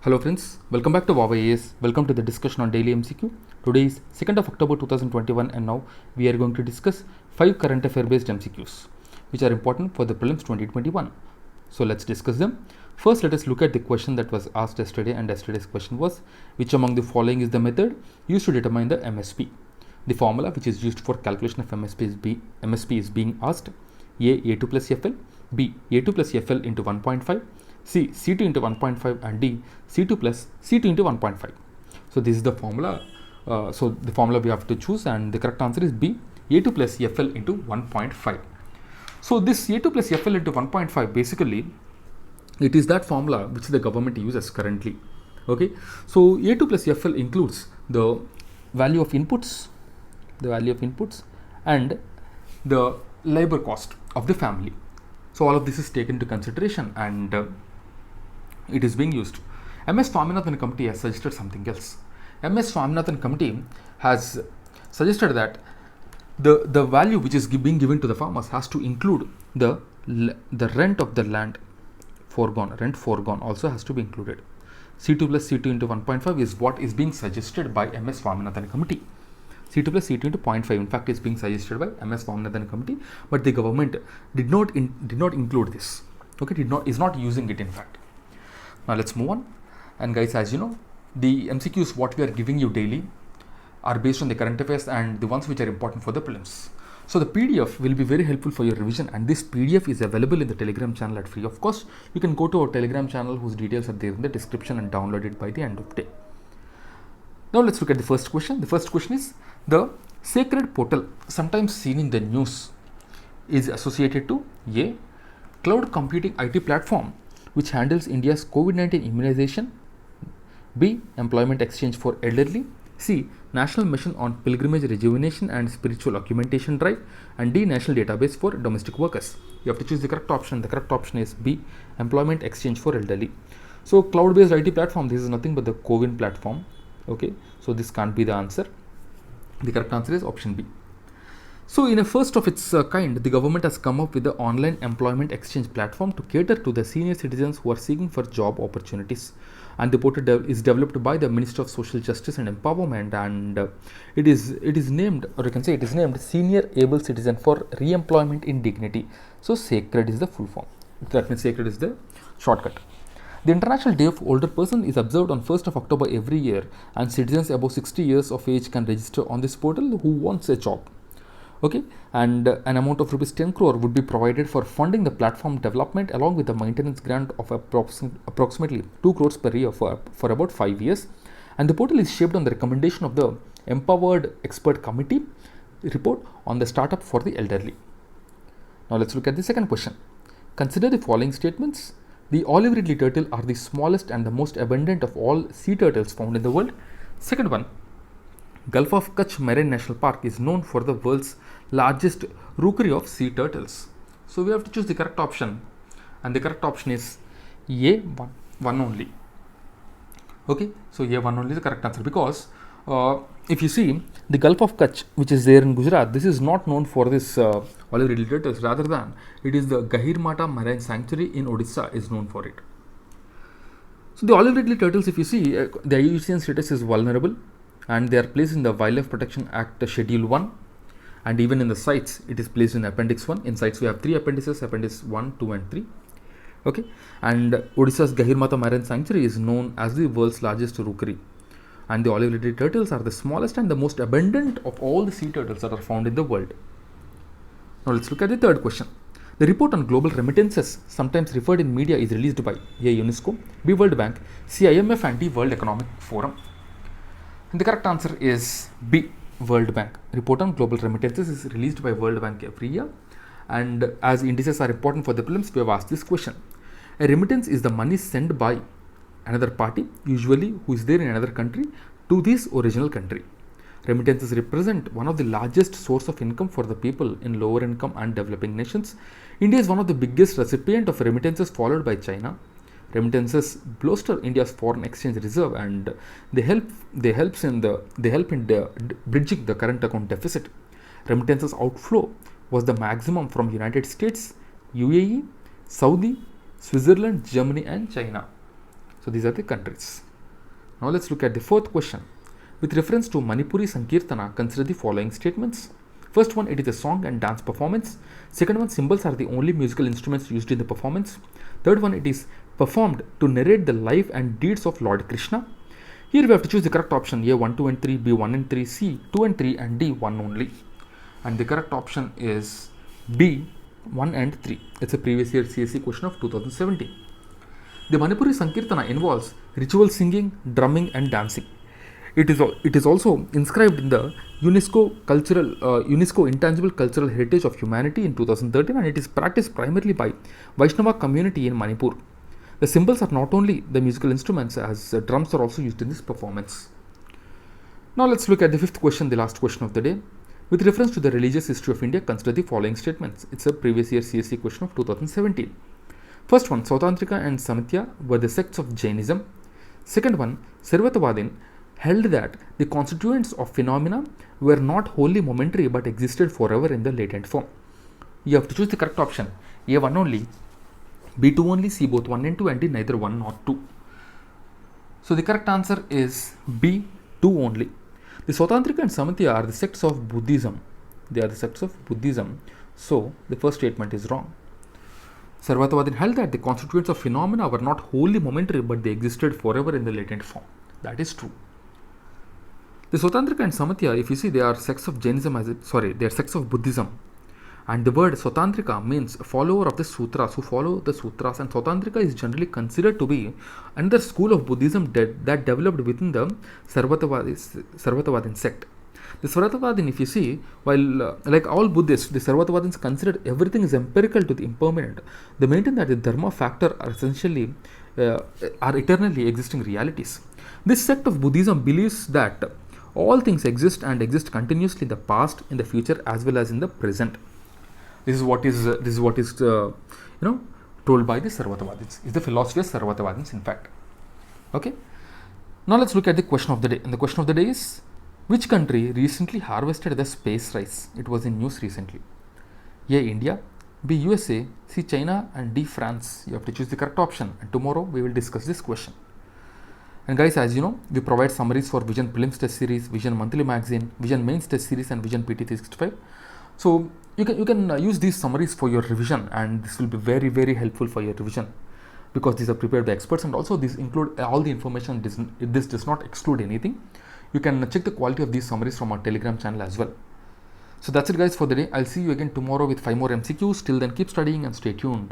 Hello friends, welcome back to Huawei AS. Welcome to the discussion on daily MCQ. Today is 2nd of October 2021 and now we are going to discuss 5 current affair based MCQs which are important for the prelims 2021. So let's discuss them. First, let us look at the question that was asked yesterday, and yesterday's question was, which among the following is the method used to determine the MSP? The formula which is used for calculation of MSP is being asked: A2 plus FL, B A2 plus FL into 1.5, C C2 into 1.5, and D C2 plus C2 into 1.5. So this is the formula. So the formula we have to choose, and the correct answer is B A2 plus FL into 1.5. So this A2 plus FL into 1.5, basically it is that formula which the government uses currently. Okay, so A2 plus FL includes the value of inputs, and the labor cost of the family. So all of this is taken into consideration, and it is being used. MS Swaminathan committee has suggested something else. MS Swaminathan committee has suggested that the value which is being given to the farmers has to include the rent of the land foregone. Rent foregone also has to be included. C2 plus C2 into 1.5 is what is being suggested by MS Swaminathan committee. C2 plus C2 into 0.5 in fact is being suggested by MS Swaminathan committee, but the government did not include this. Okay, is not using it in fact. Now let's move on. And guys, as you know, the MCQs what we are giving you daily are based on the current affairs and the ones which are important for the prelims. So the PDF will be very helpful for your revision, and this PDF is available in the Telegram channel at free of cost. You can go to our Telegram channel whose details are there in the description and download it by the end of the day. Now let's look at the first question. The first question is, the Sacred Portal, sometimes seen in the news, is associated to A. Cloud computing IT platform which handles India's COVID-19 immunization, B. Employment exchange for elderly, C. National mission on pilgrimage rejuvenation and spiritual augmentation drive, and D. National database for domestic workers. You have to choose the correct option. The correct option is B. Employment exchange for elderly. So cloud-based IT platform, this is nothing but the CoWIN platform. Okay, so this can't be the answer. The correct answer is option B. So in a first of its kind, the government has come up with the online employment exchange platform to cater to the senior citizens who are seeking for job opportunities. And the portal is developed by the Minister of Social Justice and Empowerment, and it is named, or you can say it is named, Senior Able Citizen for Re-employment in Dignity. So SACRED is the full form. That means SACRED is the shortcut. The International Day of Older Person is observed on 1st of October every year, and citizens above 60 years of age can register on this portal who wants a job. Okay, and an amount of rupees 10 crore would be provided for funding the platform development, along with the maintenance grant of approximately 2 crores per year for about 5 years. And the portal is shaped on the recommendation of the Empowered Expert Committee report on the startup for the elderly. Now let's look at the second question. Consider the following statements. The olive ridley turtle are the smallest and the most abundant of all sea turtles found in the world. Second one, Gulf of Kutch Marine National Park is known for the world's largest rookery of sea turtles. So we have to choose the correct option, and the correct option is A1 only. Okay, so A1 only is the correct answer, because if you see the Gulf of Kutch, which is there in Gujarat, this is not known for this olive ridley turtles. Rather than it is the Gahirmata Marine Sanctuary in Odisha is known for it. So the olive ridley turtles, if you see, the IUCN status is vulnerable, and they are placed in the Wildlife Protection Act Schedule 1, and even in the sites it is placed in Appendix 1. In sites we have 3 appendices, Appendix 1, 2 and 3. Okay, and Odisha's Gahirmata Marine Sanctuary is known as the world's largest rookery, and the olive ridley turtles are the smallest and the most abundant of all the sea turtles that are found in the world. Now let's look at the third question. The report on global remittances, sometimes referred in media, is released by A. UNESCO, B. World Bank, C. IMF, and D. World Economic Forum. And the correct answer is B. World Bank. Report on global remittances is released by World Bank every year, and as indices are important for the prelims, we have asked this question. A remittance is the money sent by another party, usually who is there in another country, to this original country. Remittances represent one of the largest source of income for the people in lower income and developing nations. India is one of the biggest recipient of remittances, followed by China. Remittances bolster India's foreign exchange reserve, and they help in bridging the current account deficit. Remittances outflow was the maximum from United States, UAE, Saudi, Switzerland, Germany and China. So these are the countries. Now let's look at the fourth question. With reference to Manipuri Sankirtana, consider the following statements. First one, it is a song and dance performance. Second one, cymbals are the only musical instruments used in the performance. Third one, it is performed to narrate the life and deeds of Lord Krishna. Here we have to choose the correct option: A 1, 2 and 3, B 1 and 3, C 2 and 3 and D 1 only. And the correct option is B 1 and 3. It's a previous year CSE question of 2017. The Manipuri Sankirtana involves ritual singing, drumming and dancing. It is also inscribed in the UNESCO Intangible Cultural Heritage of Humanity in 2013, and it is practiced primarily by Vaishnava community in Manipur. The cymbals are not only the musical instruments, as drums are also used in this performance. Now let's look at the fifth question, the last question of the day. With reference to the religious history of India, consider the following statements. It's a previous year CSE question of 2017. First one, Sautantrika and Samitya were the sects of Jainism. Second one, Sarvatavadin held that the constituents of phenomena were not wholly momentary but existed forever in the latent form. You have to choose the correct option: A 1 only, B 2 only, C both 1 and 2, and D neither 1 nor 2. So the correct answer is B 2 only. The Sautantrika and Samitya are the sects of Buddhism. They are the sects of Buddhism. So the first statement is wrong. Sarvatavadin held that the constituents of phenomena were not wholly momentary but they existed forever in the latent form. That is true. The Sautantrika and Samitya, if you see, they are sects of Jainism, they are sects of Buddhism. And the word Sautantrika means follower of the sutras, who follow the sutras, and Sautantrika is generally considered to be another school of Buddhism that developed within the Sarvatavadin sect. The Sarvatavadin, if you see, while like all Buddhists, the Sarvatavadins considered everything is empirical to the impermanent. They maintain that the dharma factor are essentially are eternally existing realities. This sect of Buddhism believes that all things exist and exist continuously in the past, in the future, as well as in the present. This is what is told by the Sarvatavadins. Is the philosophy of Sarvatavadins, in fact. Okay. Now let's look at the question of the day. And the question of the day is: which country recently harvested the space rice? It was in news recently. A. India, B. USA, C. China, and D. France. You have to choose the correct option. And tomorrow we will discuss this question. And guys, as you know, we provide summaries for Vision Prelims Test Series, Vision Monthly Magazine, Vision Mains Test Series, and Vision PT 365. So you can use these summaries for your revision, and this will be very, very helpful for your revision, because these are prepared by experts, and also these include all the information. This does not exclude anything. You can check the quality of these summaries from our Telegram channel as well. So that's it guys for the day. I'll see you again tomorrow with 5 more MCQs. Till then, keep studying and stay tuned.